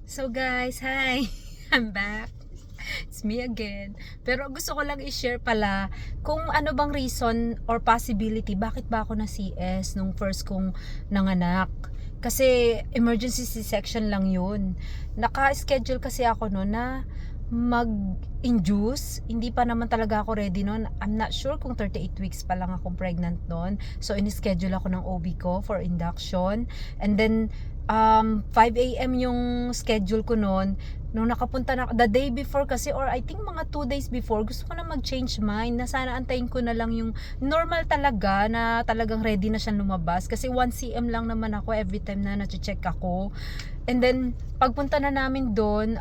So guys, hi! I'm back. It's me again. Pero gusto ko lang i-share pala kung ano bang reason or possibility bakit ba ako na CS nung first kong nanganak. Kasi emergency C-section lang yun. Naka-schedule kasi ako no na mag-induce. Hindi pa naman talaga ako ready noon. I'm not sure kung 38 weeks pa lang akong pregnant noon. So, in-schedule ako ng OB ko for induction. And then, 5 a.m. yung schedule ko noon. Nung nakapunta na, the day before kasi, or I think mga 2 days before, gusto ko na mag-change mind, na sana antayin ko na lang yung normal talaga, na talagang ready na siyang lumabas. Kasi 1 cm lang naman ako every time na na-check ako. And then, pagpunta na namin doon,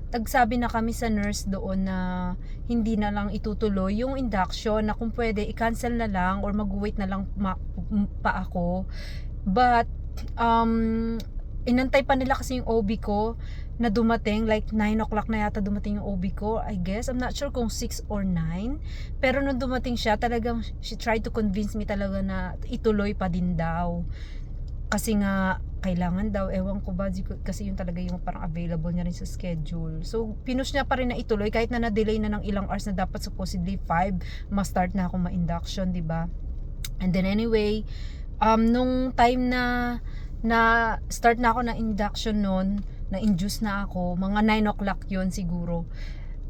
nagsabi na kami sa nurse doon na hindi na lang itutuloy yung induction, na kung pwede, i-cancel na lang or mag-wait na lang pa ako. But, inantay pa nila kasi yung OB ko na dumating, like 9 o'clock na yata dumating yung OB ko, I guess. I'm not sure kung 6 or 9. Pero nung dumating siya, talagang she tried to convince me talaga na ituloy pa din daw. Kasi nga, kailangan daw, ewan ko ba, kasi yung talaga yung parang available niya rin sa schedule. So, pinush niya pa rin na ituloy, kahit na na-delay na ng ilang hours na dapat supposedly 5, ma-start na ako ma-induction, diba? And then anyway, nung time na start na ako ng induction noon, na-induce na ako, mga 9 o'clock yun siguro.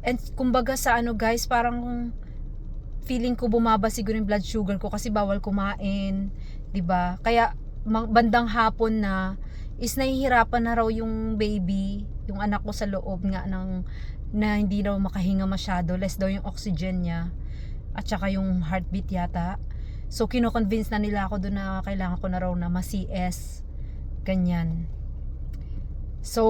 And kumbaga sa ano guys, parang feeling ko bumaba siguro yung blood sugar ko kasi bawal kumain, 'di ba? Kaya bandang hapon na is nahihirapan na raw yung baby, yung anak ko sa loob nga na hindi daw makahinga masyado, less daw yung oxygen niya at saka yung heartbeat yata. So kino-convince na nila ako doon na kailangan ko na raw na ma-CS, ganyan. So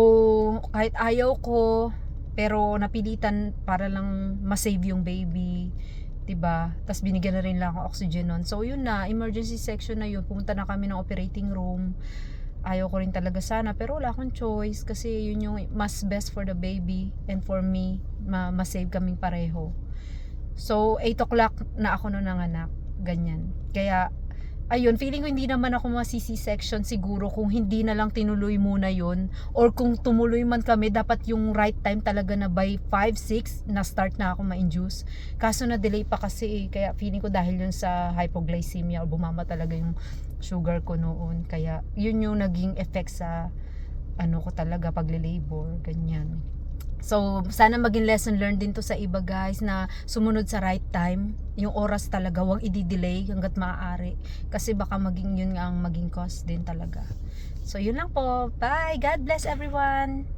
kahit ayaw ko, pero napilitan para lang ma-save yung baby, 'di ba? Tapos binigyan na rin lang ako oxygen noon. So yun na, emergency section na yun. Pumunta na kami ng operating room. Ayaw ko rin talaga sana, pero wala akong choice kasi yun yung mas best for the baby and for me, ma-save kaming pareho. So 8 o'clock na ako noon nanganak, ganyan. Kaya ayun, feeling ko hindi naman ako masisi-section siguro kung hindi na lang tinuloy muna yun, or kung tumuloy man kami, dapat yung right time talaga na by 5, 6 na start na ako ma-induce. Kaso na delay pa kasi kaya feeling ko dahil yun sa hypoglycemia o bumaba talaga yung sugar ko noon, kaya yun yung naging effect sa ano ko talaga pagle-labor, ganyan. So, sana maging lesson learned din to sa iba guys, na sumunod sa right time. Yung oras talaga, huwag i-delay hanggat maaari. Kasi baka maging yun nga ang maging cause din talaga. So, yun lang po. Bye! God bless everyone!